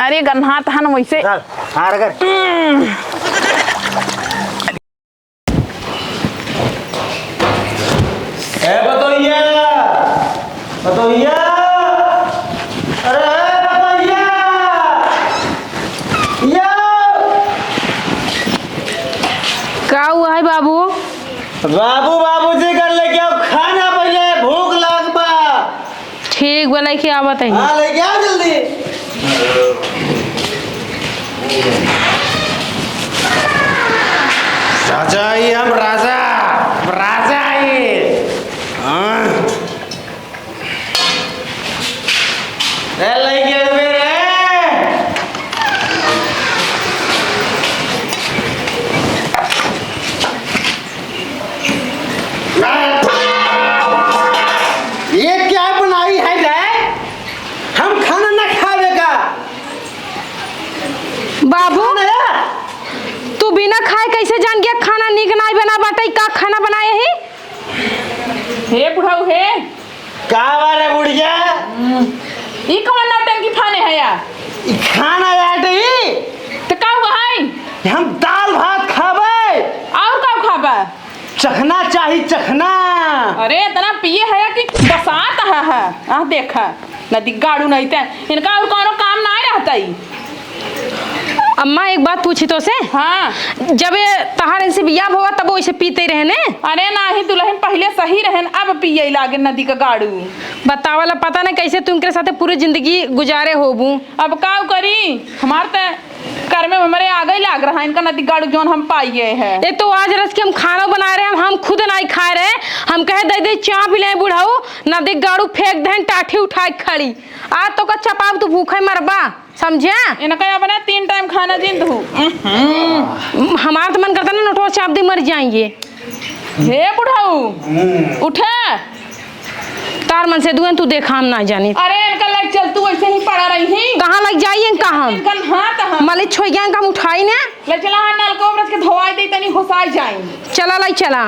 अरे गन्हा तहन वैसे हाँ रगड़। बतोइया बतोइया, अरे बतोइया या। का हुआ है बाबू? बाबू बाबूजी कर ले क्या खाना पहले भूख लाग बा। ठीक बोला कि आवत है। हाँ लेके आ जल्दी। राजा ही हम राजा राजा ही। लेके मेरे ये क्या बनाई है रे? हम खाना न खावेगा बाबू तू बिना खाए कैसे जान गया खाना निक नहीं बना बाटे? का खाना बनाए है? हे बुढ़ाऊ हे का वाले बुढ़िया ई कौन नौटंकी फाने है यार? खाना याटी तो का हुआ है? हम दाल भात खावे और का खाबा? चखना चाहिए चखना। अरे इतना पिए है कि बसात है। आ देखा नदी गाड़ू नहीं थे इनका और कोनो काम ना रहता ही। अम्मा एक बात पूछी तो से। हाँ जब ये तहार से बियाह हुआ तब वो इसे पीते रहने। अरे नाही दुल्हन पहले सही रहन अब पिए लागे नदी का गाड़ू। बतावला पता नहीं कैसे तुमके साथ पूरी जिंदगी गुजारे होबू। अब का करी हमार तो कर में हमारे आ गई लाग रहा इनका नदी गाड़ू जोन हम पाइए है। ये तो आज रस के हम खाना बना रहे हैं हम खुद नहीं खा रहे। हम कहे दे दे चाय पी ले बुढ़ाऊ नदी गाड़ू फेंक दे टाठी उठा के खड़ी। आज तो का चपाव तू भूखे मरबा समझा? इनका बना 3 टाइम खाना जिंद हूँ। हमारा तो मन करता ना नोटवा चाप दे मर जाएंगे। हे बुढ़ाऊ उठे तार मन से दुआन तू देखा हम ना जानी। अरे इनका लग चल तू ऐसे ही पड़ा रही ही। कहाँ लग जाइए कहाँ हाँ मलिक छोड़ गया हम उठाई ना ले चला हाँ नल को ब्रश के धोवाई दे तनी होसाई जाए। चला लाई चला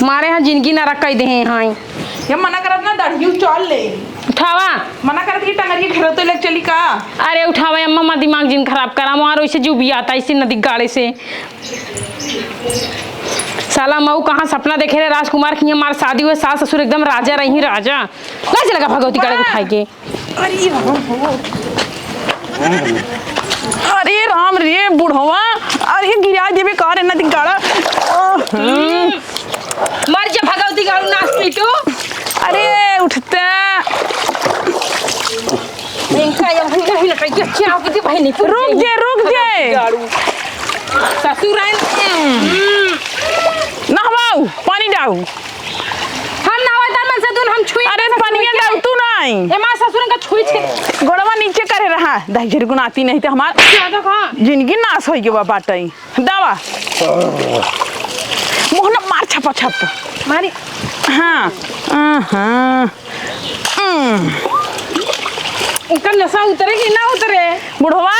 मारे यहाँ जिंदगी ना रख दे हाँ ये मना करत ना दाढ़ी चल ले उठावा मना करत की टंगरी घर तो ले चली का। अरे उठावा अम्मा मा दिमाग जिन खराब करा मारो इसे जो भी आता इसी नदी गाड़े से साला मऊ कहाँ सपना देखे रहे राजकुमार की हमारे शादी हुए सास ससुर एकदम राजा रही राजा। ला चलेगा भगवती गाड़े उठाई के। अरे राम रे बुढ़वा अरे गिरा देवे कार नदी गाड़ा मर जा भगवती गाड़ू नाच पीटू। अरे उठते रुक जे ससुर नहवाऊ पानी डाऊ हम नहवाई तार मन से दून हम छुई। अरे पानी डाऊ तू नहीं ए मां ससुर का छुई के गोड़वा नीचे करे रहा दहजर गुण आती नहीं तो हमार ज्यादा कहां जिंदगी नाश होई के बाटई दावा मोहन मार छपा छप मारी। हाँ हाँ इनका नशा उतरे कि ना उतरे बुढ़वा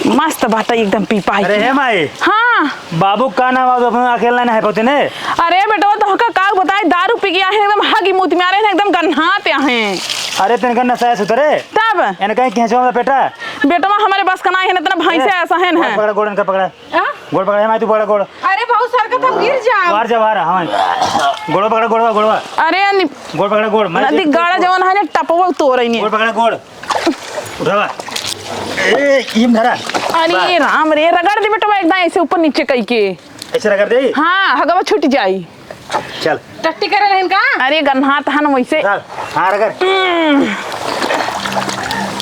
मस्त बाटा एकदम पी पाई। अरे हे माई हाँ बाबू का नाम आप अपना अकेला नहीं है पोते ने। अरे बेटा तो का काग बताए दारू पी गया है एकदम हगी मुंह में आ रहे हैं एकदम गन्हाते हैं। अरे तेन का नशा है सुतरे तब एन कहीं खींचो मेरा बेटा बेटा हमारे बस का नहीं है इतना भाई से ऐसा है ना। पकड़ा गोड़ इनका पकड़ा गोड़ पकड़ा है माई तू पकड़ा गोड़। अरे बहुत सर का तुम गिर जाओ बाहर जा बाहर हाँ गोड़ पकड़ा गोड़वा गोड़वा अरे गोड़ पकड़ा गोड़ नदी गाड़ा जवन है ना टपवा तो रही नहीं गोड़ पकड़ा गोड़ उठावा ए ये धरा। अरे राम रे रगड़ दे बेटा एकदम ऐसे ऊपर नीचे कई के ऐसे रगड़ दे। हाँ हगवा छूट जाई चल टट्टी करे रहन का। अरे गन्हा तहन वैसे चल हाँ रगड़।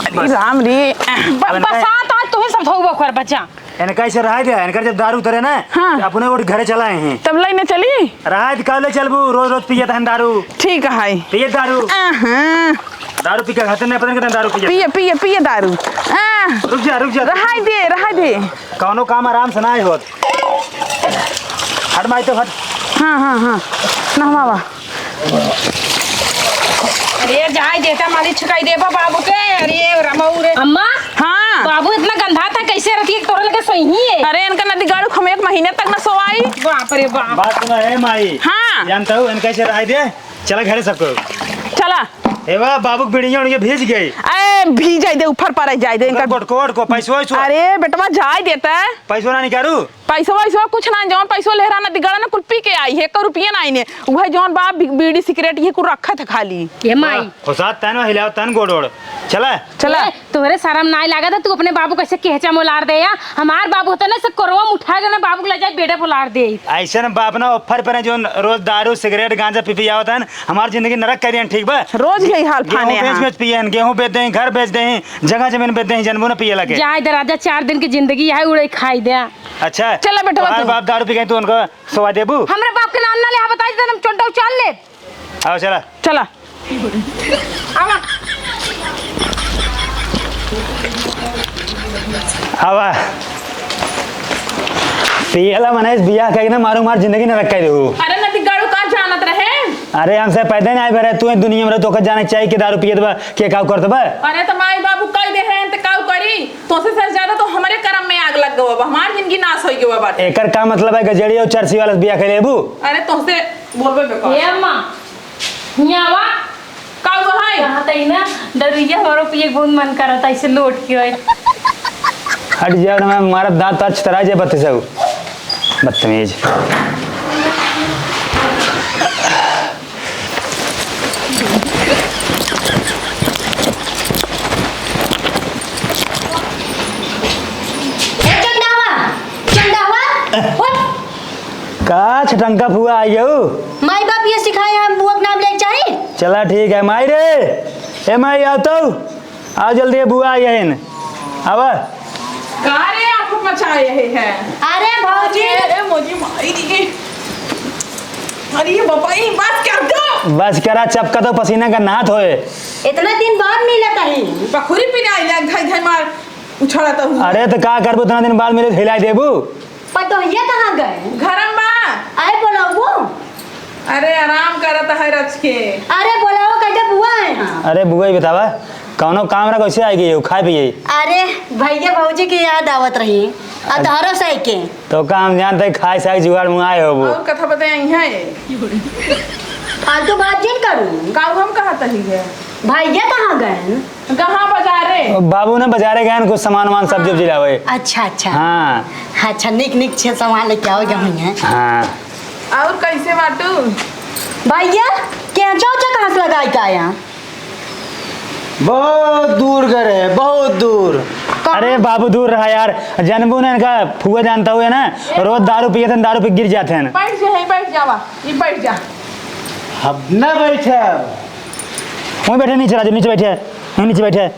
अरे राम रे बसात आज तुम्हें सब धोबा कर बच्चा इनका ऐसे रहा दिया इनका जब दारू उतरे ना हाँ। अपने को घरे चलाए हैं तब लेने चली रहा कल चलबू रोज रोज पिए था दारू ठीक है पिए दारू दारू पी के खाते नहीं पता नहीं कितना दारू पिए पिए पिए दारू। रुक जा रहा दे कौनो काम आराम से ना होत हट माई तो हट। हाँ ना बाबा अरे जाए देता मालिक छुकाई देबा बाबू के। अरे रमऊ रे अम्मा हाँ बाबू इतना गंधा था कैसे रहती है तोरा लगे सही है। अरे इनका नदी गाड़ू हम 1 महीने तक न सोवाई। बाप रे बाप बात सुना है माई हाँ जानता हूँ इनका ऐसे रहा दे चला घरे सबको चला एवा बाबू बिड़िया उनके भेज गए। ए भी जाई दे ऊपर पर जाई दे इनका कोट को पैसो अरे बेटवा जाई देता है पैसो ना निकालू पैसा वैसा कुछ ना जौन पैसा लेहरा ना दिगड़ा ना कुल पी के आई है 1 रुपया ना आईने वह जौन बाप बीड़ी सिगरेट ये कुल रखा था खाली ये माई खुसात तन हिलाओ तन गोड़ चला चला ए, तोहरे शर्म ना लगा था तू अपने बाबू कैसे केहचा मोलार दे या हमार बाबू होता ना से करवा उठा के ना बाबू को ले जाए बेटे पोलार दे ऐसा न बाप ना ऑफर पर जो रोज दारू सिगरेट गांजा पी पी आवत है हमारी जिंदगी नरक करियन ठीक बा रोज यही हाल फाने बेच बेच पियन गेहूं बेच दें घर बेच दें जगह जमीन बेच दें जनबो ना पिए लगे जाए दराजा 4 दिन की जिंदगी है उड़े खाई दे अच्छा चला बेटा तुम्हारे बाप दारू पी गए तो उनको सवा देबू हमरे बाप के नाम ना ले बता दे हम चोंटा चल ले आओ चला चला आवा आवा पियला मने बियाह कह ना मारू मार जिंदगी न रखा देहू अरे नदी गाड़ू का जानत रहे अरे हमसे पैदा नहीं आए बरे तू दुनिया में तो जाने चाहिए कि दारू पिए दबा के काव कर दबा अरे तो माई बाबू कह दे हैं ते काऊ करी तो से सर ज्यादा तो हमारे कर्म में आग लग गवा हमार जिंदगी नाश होई गवा बाटे एकर का मतलब है गजड़ी और चरसी वाला बियाह कर लेबू अरे तो से बोलबे बेकार ए अम्मा न्यावा काऊ है कहां तई ना दरिया हमारो पिए बहुत मन करता ऐसे लौट के आए हट जाओ ना मैं मारा दांत तच तरा जे बत्ते से बदतमीज का छटंका फुआ आई हो माई बाप ये सिखाए हम बुआ का नाम लेके चाहिए। चला ठीक है माई रे ए माई आओ तो आओ जल्दी बुआ आई है अब कारे आपको मचाए है अरे भौजी अरे मोजी माई दी अरे बाबा ये बात क्या दो बस करा चपका तो पसीना का नाथ होए इतना दिन बाद मिला कहीं बखुरी पिना आई लग धाई धाई मार उछाड़ता हूँ अरे तो का करबू इतना दिन बाद मिले तो हिलाई देबू पर तो ये कहाँ गए घरम बा आए बोलाओ वो अरे आराम करता है रच के अरे बोलाओ कैसे बुआ है हाँ। अरे बुआ ही बतावा कौनो काम रहा कैसे आएगी ये खाए पिए अरे भैया भौजी की याद आवत रही अतारो सही के तो काम जानते खाए साई जुगाड़ मुआए हो वो और कथा बताए है फालतू बात जिन करूँ काऊ हम कहा तही है भैया कहाँ गए कहाँ बाजारे बाबू ने बाजारे गए कुछ सामान वामान सब्जी उब्जी लावे अच्छा अच्छा हाँ अच्छा निक निक छे सामान लेके आओ जहाँ है हाँ और कैसे बाटू भैया क्या चौचा कहाँ से लगाई का यहाँ बहुत दूर घर है बहुत दूर। अरे बाबू दूर रहा यार जनबू ने इनका फुआ जानता हुआ ना रोज दारू पिए थे दारू पे गिर जाते हैं बैठ जावा ये बैठ जा अब न बैठे वहीं बैठे नीचे राजू नीचे बैठे वहीं नीचे बैठे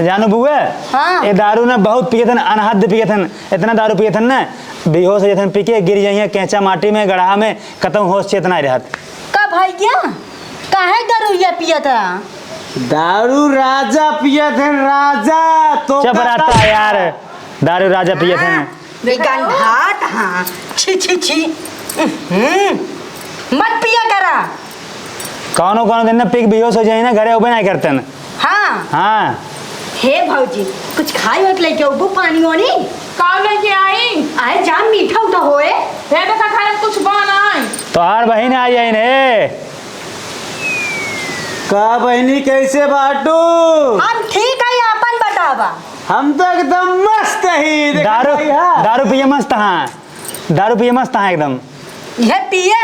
जानू बुआ हाँ। ये दारू ना बहुत पिए थे अनहद पिए थे इतना दारू पिए थे ना बेहोश हो जाते पी के गिर जाइए कैंचा माटी में गढ़ा में खत्म होश चेतना रहत का भैया काहे दरुइया पिया था दारू राजा पिए थे राजा तो चुप रहता है यार दारू राजा पिए थे गंधात हाँ छी छी छी मत पिया करा कौनो कौनो दिन ना पी के बेहोश हो जाए ना घरे उबे नहीं करते न। हाँ हाँ हे भौजी कुछ खाई मत लेके उबू पानी वानी काऊ लेके आई आए जान मीठा उठा होए हे देखा खाने में कुछ बना है तो हर बहन आई है ने का बहनी कैसे बाटू हम ठीक है अपन बतावा हम तो एकदम मस्त ही देखा दारू भाई, हाँ। दारू पिए मस्त हाँ दारू पिए मस्त हाँ एकदम ये पिया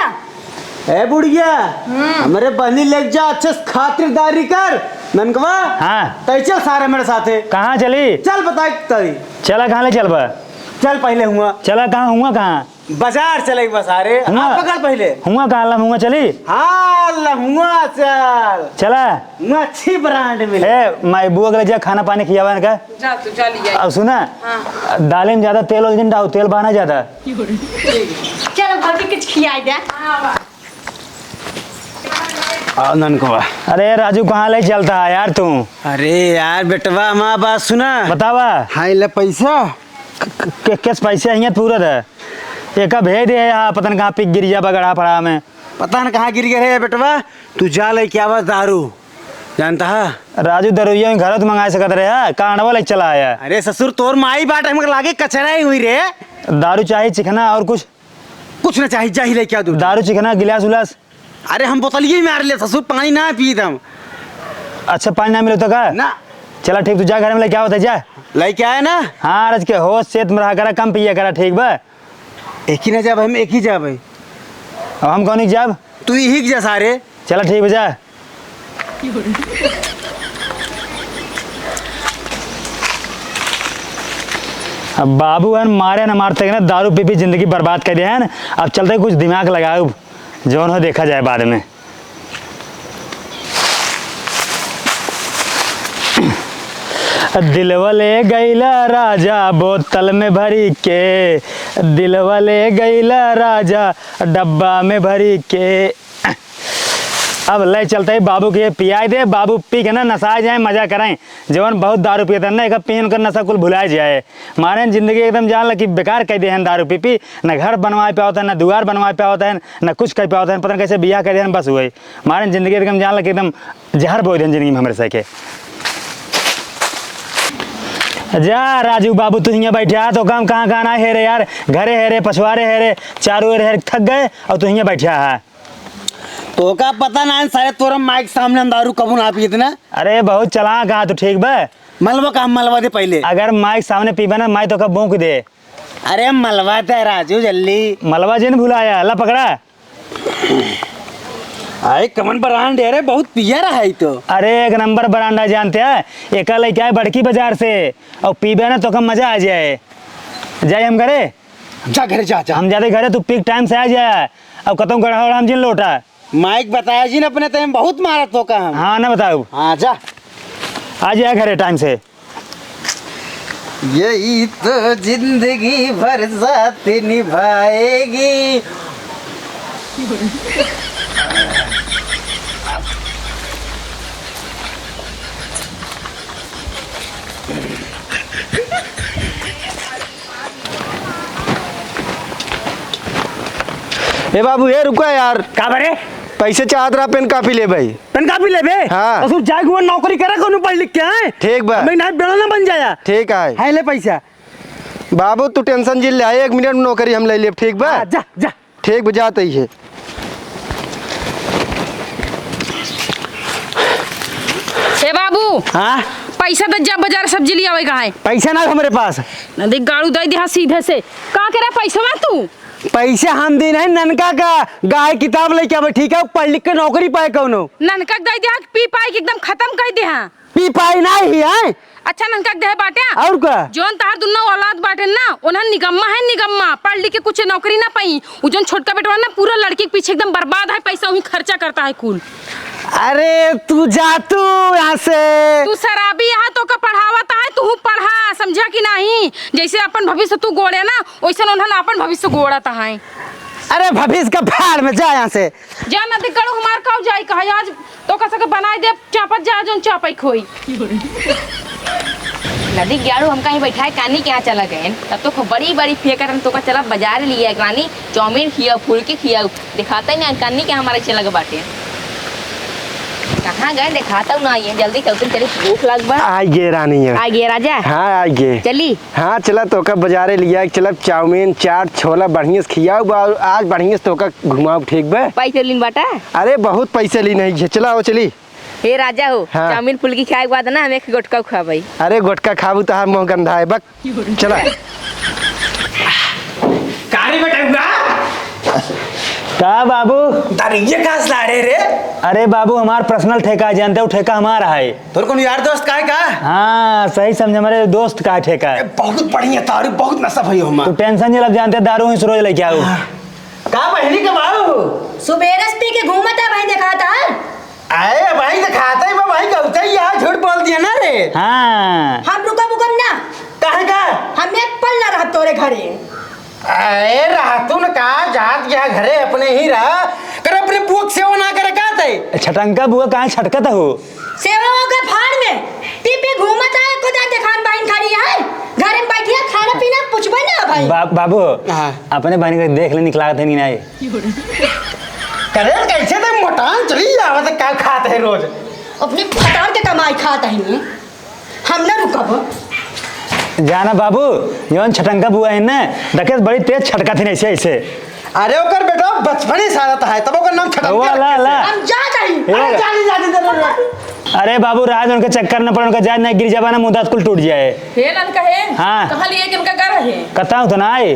ए बुढ़िया हमारे बहनी ले जा अच्छे से खातिरदारी कर ननकवा हाँ तै चल सारे मेरे साथे कहाँ चली चल बता तरी चला कहाँ ले चल बा चल पहले हुआ चला कहाँ हुआ कहाँ बाजार चले बस सारे हुआ आप पकड़ पहले हुआ कहाँ ला हुआ चली हाँ लहुआ चल चला हुआ अच्छी ब्रांड मिले ए माई बुआ के ले जा खाना पानी खियावा इनका जा तू जा लिया अब सुना दालें में ज्यादा तेल उल डाल तेल बहाना ज्यादा चलो भौजी कुछ खिलाई दे ननकवा अरे राजू कहाँ ले चलता है यार तू अरे यार बेटवा हमारा बात सुना बतावा हाँ ले पैसा किस पैसे है पूरा था एक भेज दे यहाँ पता नहीं कहाँ पिक गिर जा बगड़ा पड़ा में पता न कहाँ गिर गए है बेटवा तू जा ले क्या बात दारू जानता है राजू दरुइया में घर तो मंगा सकत रहे कांडवा ले चला आया अरे ससुर तोर माई बाट हमके लागे कचरा ही हुई रे दारू चाहिए चिकना और कुछ कुछ न चाहिए जा ही ले क्या तू दारू चिकना गिलास उलास अरे हम बोतलिए में मार ले ससुर, पानी ना पीत हम। अच्छा पानी ना मिले तो का ना चला ठीक, तू जा घर में लेके आओ जा। लेके आए ना। हाँ रज के होश सेहत में रहा करा, कम पिया करा, ठीक बा। एक ही ना जाब, हम एक ही जाब। अब हम कौन जाब? तू यही जा सारे। चला ठीक बजा। अब बाबू है मारे ना मारते ना, दारू पी पी जिंदगी बर्बाद कर दिया है ना। अब चलते कुछ दिमाग लगाओ, जौन हो देखा जाए बाद में। दिलवा ले गईला राजा बोतल में भरी के, दिलवा ले गईला राजा डब्बा में भरी के। अब ले चलते ही बाबू के पियाई दे, बाबू पी के ना नशा जाए, मजा कराएं। जवन बहुत दारू पीते ना, एक पीन कर नशा कुल भुलाए जाए। मारे जिंदगी एकदम जान लगी बेकार कह दे हैं दारू पी पी। न घर बनवाए पे होता है, न दुआर बनवाए पे होता है, न कुछ कह पे होता है, पता नहीं कैसे बियाह कर दे बस हुए। मारे जिंदगी एकदम जान लगी एकदम जहर बोल दें जिंदगी में हमारे से के। जा राजू बाबू तू यहाँ बैठा तो काम कहाँ कहाँ है रे यार, घरे है रे, पछुआरे है रे, चारों ओर है, थक गए और तू यहाँ बैठा है। तो का पता ना है सारे तोरा माइक सामने हम दारू कबू ना पीत ना। अरे बहुत चला कहा तू, ठीक बा। मलबा का मलबा दे पहले। अगर माइक सामने पीबे ना, माइक तो कब भूख दे। अरे मलबा दे राजू जल्दी। मलबा जिन भुलाया अल्लाह पकड़ा। अरे कमन ब्रांड है रे, बहुत पिया रहा है तो। अरे एक नंबर बरांडा जानते हैं, एक लेके आए बड़की बाजार से और पीबे ना तो कम मजा आ जाए। जाए हम घरे, जा घरे जा जा। हम जाते घरे, तू पीक टाइम से आ जाए। अब खत्म कर हम जिन लौटा। माइक बताया जी ने अपने टाइम बहुत मारा तो का हम। हाँ ना बताओ। हाँ जा, आ जाए घरे टाइम से। यही तो जिंदगी भर साथ निभाएगी। ए बाबू ये रुको यार, का बरे पैसे चाहत रहा, पेन कापी ले भाई। पेन कापी ले बे। हाँ। तो तू जाए वो नौकरी करे कोनो पढ़ लिख के है। ठीक बा। मैं ना बेड़ा ना बन जाया। ठीक है ले पैसा। बाबू तू टेंशन जिल ले, 1 मिनट में नौकरी हम ले ले, ठीक बा। जा जा ठीक बुझाते ही है। हे बाबू हाँ पैसा तो जब बाजार सब्जी लिया हुआ कहाँ है? पैसा ना हमारे पास। न देख गाड़ू दे दिया सीधे से। कहाँ के रहा पैसा में तू? पैसा हम दिन है ननका का, गाय किताब लेके आवे, ठीक है, पढ़ लिख के नौकरी पाए कौनो। ननका दे दिया पी पाई के एकदम खत्म कर दे। हाँ पी पाई ना ही है। अच्छा ननका दे बाटे और का जोन तार दुन्ना औलाद बाटे ना, उन्हें निगम्मा है, निगम्मा पढ़ लिख के कुछ नौकरी ना पाई। उ जोन छोटका बेटवा ना पूरा लड़की के पीछे एकदम बर्बाद है, पैसा वही खर्चा करता है कुल। अरे तू जा तू यहाँ से। तू शराबी यहाँ तो का पढ़ावता है, तू पढ़ा समझा कि नहीं? जैसे अपन भविष्य तू गोड़े ना, वैसे उन्होंने अपन भविष्य गोड़ाता है। अरे भविष्य का भाड़ में जा यहाँ से। जा नदी करो हमार काऊ जाई कहा आज तो कैसे के बनाई दे चापत जा जोन चापई खोई। नदी ग्यारू हम कहीं बैठा है कानी के यहाँ चला गए, तब तो खूब बड़ी बड़ी फेंकर तो का चला बाजार लिया रानी, चाउमीन खिया फुलकी खिया दिखाता ही नहीं कानी के हमारे चला के बाटे। कहाँ गए दिखाता हूँ ना, ये जल्दी चलते चली भूख लग बा। आइए रानी है। आ गया राजा। हाँ आइए। चली हाँ चला तो का बाजारे लिया, चला चाउमीन चाट छोला बढ़िया से खियाओ, आज बढ़िया से तो का घुमाओ, ठीक बा। पैसे लीन बाटा। अरे बहुत पैसे ली नहीं है, चला आओ चली। हे राजा हो, हाँ। चाउमीन फुलकी खाए के बाद ना हम एक गोटका खाबई। अरे गोटका खाबू तो मुँह गंधा है बक। चला कारी बेटा का बाबू ये कहाँ से ला रहे रे? अरे बाबू हमारा पर्सनल ठेका है, जानते हो ठेका हमारा है। तोर कौन यार दोस्त का है का? हाँ सही समझे, हमारे दोस्त का ठेका है। बहुत बढ़िया तारी, बहुत नशा भई हो तू टेंशन नहीं लग, जानते दारू ही रोज लेके आओ। का बहनी के बाबू सुबेरस पी के घूमता भाई दिखाता। आए भाई दिखाता है भाई, कहता है यार झूठ बोल दिया ना रे। हाँ हम रुका बुकम ना, कहे का? हम एक पल ना रह तोरे घरे। अरे रातू ने कहा जात गया घरे अपने ही रहा कर, अपने बुक सेवा ना करे का थे। छटंका बुआ कहाँ छटकत हो? सेवा के फाड़ में पी पी घूमता है, खुदा दिखान बहन खड़ी है घर में बैठिया, खाना पीना पूछबे ना भाई। बाबू हाँ। अपने बहन को देख ले, निकला थे नहीं आए करे कैसे थे मोटान चली जावा, क्या खाते है रोज? अपने फटार के कमाई खाता है, हम ना रुकब। जाना बाबू, जौन छटंका बुआ है ना, देखे बड़ी तेज छटका थी ऐसे ऐसे। अरे ओकर बेटा बचपन ही सारा है तब ओकर नाम छटक हुआ ला ला हम जा जाई अरे जानी दे अरे बाबू राज उनके चक्कर न पड़े उनका जान नहीं गिर जावा ना मुंह दांत कुल टूट जाए। हे नन कहे हाँ। कहाँ लिए कि इनका घर है कता हूँ तो ना आए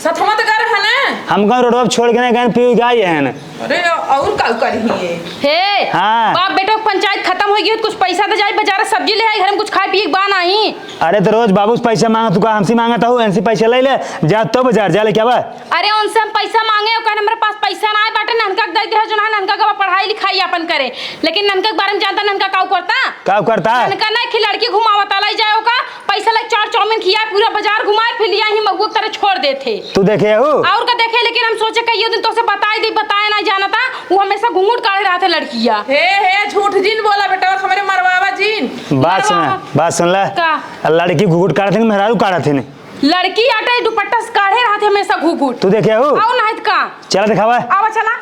सथमा तो घर है ना। हम कहाँ रोड छोड़ के गए पी गाय है अरे और का करिए हे हाँ। बाप बेटा पंचायत खत्म हो गई तो कुछ पैसा तो जाए बाजार सब्जी ले आई घर में कुछ खाए पिए बा नहीं। अरे तो रोज बाबू से पैसा मांगा तू का हमसे मांगता हूँ ऐसे पैसा ले ले जा तो बाजार जा ले क्या बा। अरे उनसे हम पैसा मांगे और हमारे पास पैसा ना है बाटे ननका दे दे जो ना ननका का पढ़ाई लिखाई अपन करे लेकिन ननका के बारे में जानता ननका काऊ करता क्या करता ननका ना कि लड़की घुमावता लाई जाए का पैसा लग 4 चाउमीन खिया पूरा बाजार घुमाए फिर लिया ही मगू तरह छोड़ देते तू देखे हो और का देखे लेकिन हम सोचे कई दिन तो से बताई दी बताया ना जाना था वो हमेशा घूंघट काढ़े रहा थे लड़कियां। हे झूठ जिन बोला बेटा हमारे मरवावा जिन बात सुन ले का? लड़की घुघुट काढ़ते मेहरारू काढ़ते ने लड़की आटे दुपट्टा से काढ़े रहा थे हमेशा घूंघट। तू देखे हो आओ नाहित का चला दिखावा आवा चला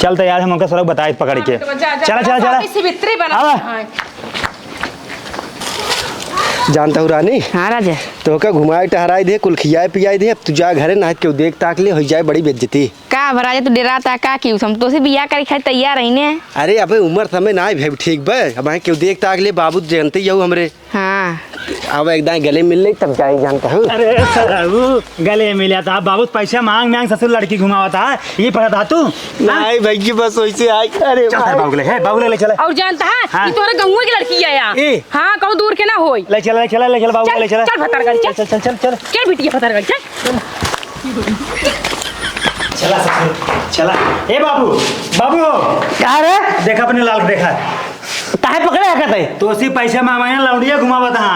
चलता यार हम उनका सड़क बताए पकड़ के चला चला चला सिवित्री बना आवा। हाँ। जानता हूँ रानी हाँ राजा तो का घुमाए टहराई दे कुल खियाए पियाई दे अब तू जा घरे ना क्यों देख ताक ले हो जाए बड़ी बेइज्जती। का राजा तू डराता का क्यों हम तो से बियाह करे खातिर तैयार रही ने। अरे अबे उम्र समय ना है ठीक बे अब क्यों देख ताक ले बाबू जानते ही हो हमरे। हाँ अब एकदम गले मिल ले तब जाए जानता हूँ। अरे बाबू गले मिला था बाबू पैसा मांग मांग ससुर लड़की घुमावा था ये पता था तू नहीं भाई बस वैसे आई अरे बाबू ले चला और जानता है हाँ। ये तोहरे गंगुआ की लड़की है यार ए। हाँ कहूँ दूर के ना होई ले चला बाबू ले चला चल भतर गाड़ी चल चल चल चल चल चल बिटिया भतर गाड़ी चल चला ससुर चला ए बाबू क्या रे देखा अपने लाल देखा काहे पकड़े है कहते तो उसी पैसा मांगे लौड़िया घुमावा था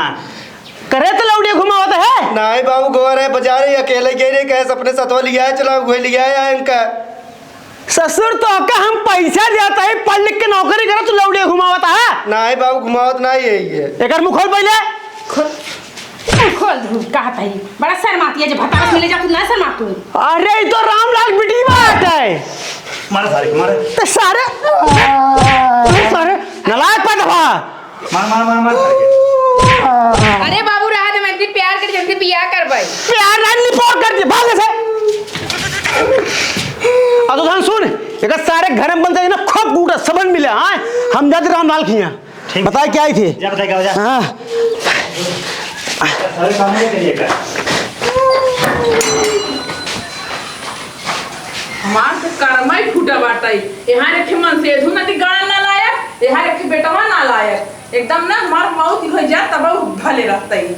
करे तो लौड़िया घुमावत है नहीं बाबू गोर है बाजारे अकेले गए रे कैसे अपने सतवा लिया है चला हुए लिया है इनका ससुर तो का हम पैसा देता है पढ़ लिख के नौकरी करे तो लौड़िया घुमावत है नहीं बाबू घुमावत नहीं है ये एकर मुंह खोल पहले खोल दू कहा था बड़ा शर्माती है जब भतर मिले जा तू ना शर्मा तू अरे ये तो रामलाल बिटी बात है मार तो सारे नलायक पदवा मार अरे बाबू रहा दे मैं प्यार कर जल्दी बियाह कर भाई प्यार नहीं निपोर कर दे भाग से अब तो सुन एक सारे घर में बनते ना खूब गुटा सबन मिले हाँ हम जाते रामलाल खिया बताए क्या आई थी जा बताए क्या हो जा हाँ सारे काम नहीं करिएगा हमार से कर्मा ही फूटा बाटाई यहाँ रखे मन से धुना ती गाना ना लायक यहाँ रखे बेटवा ना लायक एकदम ना हमार मौत हो जा तब भले रहता ही